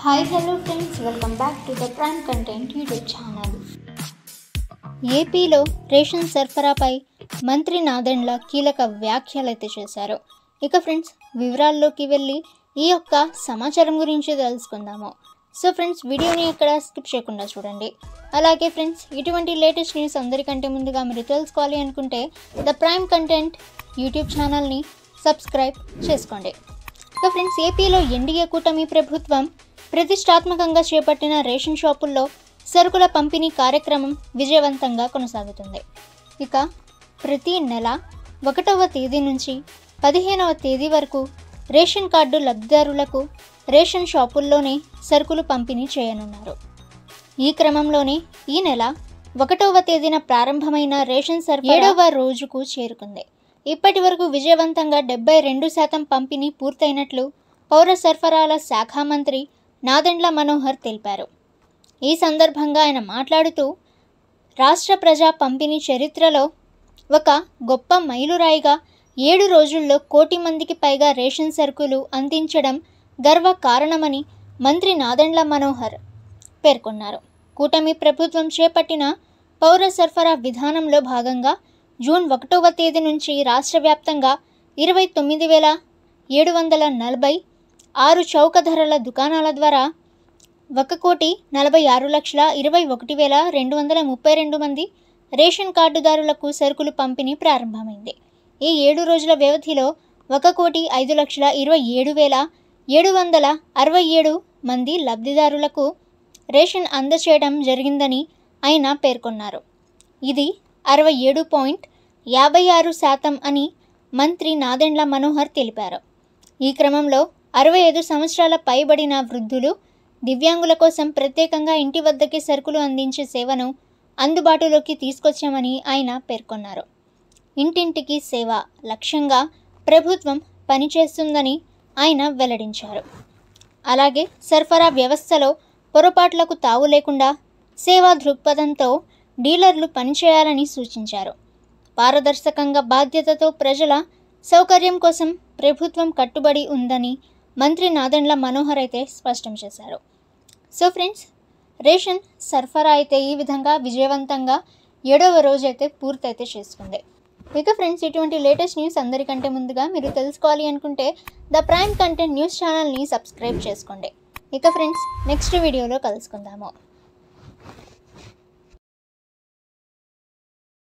Hi, hello friends, welcome back to the Prime Content YouTube channel. ఏపీలో ration సరఫరాపై మంత్రి నాదెండ్ల కీలక వ్యాఖ్యలైతే చేశారు. ఇక ఫ్రెండ్స్ వివరాల్లోకి వెళ్ళి ఈ యొక్క సమాచారం గురించి తెలుసుకుందాము. సో ఫ్రెండ్స్ వీడియోని ఎక్కడ స్కిప్ చేయకుండా చూడండి. అలాగే ఫ్రెండ్స్ ఇటువంటి లేటెస్ట్ న్యూస్ అందరికంటే ముందుగా మీరు తెలుసుకోవాలి అనుకుంటే ద ప్రైమ్ కంటెంట్ యూట్యూబ్ ఛానల్ని సబ్స్క్రైబ్ చేసుకోండి. ఇక ఫ్రెండ్స్ ఏపీలో ఎన్డీఏ కూటమి ప్రభుత్వం ప్రతిష్టాత్మకంగా చేపట్టిన రేషన్ షాపుల్లో సరుకుల పంపిణీ కార్యక్రమం విజయవంతంగా కొనసాగుతుంది. ఇక ప్రతి నెల 1వ తేదీ నుంచి 15వ తేదీ వరకు రేషన్ కార్డు లబ్ధిదారులకు రేషన్ షాపుల్లోనే సరుకులు పంపిణీ చేయనున్నారు. ఈ క్రమంలోనే ఈ నెల 1వ తేదీన ప్రారంభమైన రేషన్ సరఫరా 7వ రోజుకు చేరుకుంది. ఇప్పటి వరకు విజయవంతంగా 72% పంపిణీ పూర్తయినట్లు పౌర సరఫరాల శాఖ మంత్రి నాదెండ్ల మనోహర్ తెలిపారు. ఈ సందర్భంగా ఆయన మాట్లాడుతూ రాష్ట్ర ప్రజా పంపిణీ చరిత్రలో ఒక గొప్ప మైలురాయిగా 7 రోజుల్లో 1 కోటి మందికి పైగా రేషన్ సరుకులు అందించడం గర్వ కారణమని మంత్రి నాదెండ్ల మనోహర్ పేర్కొన్నారు. కూటమి ప్రభుత్వం చేపట్టిన పౌర సరఫరా విధానంలో భాగంగా జూన్ 1వ తేదీ నుంచి రాష్ట్ర వ్యాప్తంగా 29,746 చౌక ధరల దుకాణాల ద్వారా 1,46,21,232 మంది రేషన్ కార్డుదారులకు సరుకులు పంపిణీ ప్రారంభమైంది. ఈ 7 రోజుల వ్యవధిలో 1,05,27,767 మంది లబ్ధిదారులకు రేషన్ అందచేయడం జరిగిందని ఆయన పేర్కొన్నారు. ఇది 67.56% అని మంత్రి నాదెండ్ల మనోహర్ తెలిపారు. ఈ క్రమంలో 65 సంవత్సరాల పైబడిన వృద్ధులు, దివ్యాంగుల కోసం ప్రత్యేకంగా ఇంటి వద్దకే సరుకులు అందించే సేవను అందుబాటులోకి తీసుకొచ్చామని ఆయన పేర్కొన్నారు. ఇంటింటికి సేవ లక్ష్యంగా ప్రభుత్వం పనిచేస్తుందని ఆయన వెల్లడించారు. అలాగే సరఫరా వ్యవస్థలో పొరపాట్లకు తావు లేకుండా సేవా దృక్పథంతో డీలర్లు పనిచేయాలని సూచించారు. పారదర్శకంగా బాధ్యతతో ప్రజల సౌకర్యం కోసం ప్రభుత్వం కట్టుబడి ఉందని మంత్రి నాదెండ్ల మనోహర్ అయితే స్పష్టం చేశారు. సో ఫ్రెండ్స్ రేషన్ సరఫరా అయితే ఈ విధంగా విజయవంతంగా 7వ రోజు అయితే పూర్తయితే చేసుకుంది. ఇక ఫ్రెండ్స్ ఇటువంటి లేటెస్ట్ న్యూస్ అందరికంటే ముందుగా మీరు తెలుసుకోవాలి అనుకుంటే ద ప్రైమ్ కంటెంట్ న్యూస్ ఛానల్ని సబ్స్క్రైబ్ చేసుకోండి. ఇక ఫ్రెండ్స్ నెక్స్ట్ వీడియోలో కలుసుకుందాము.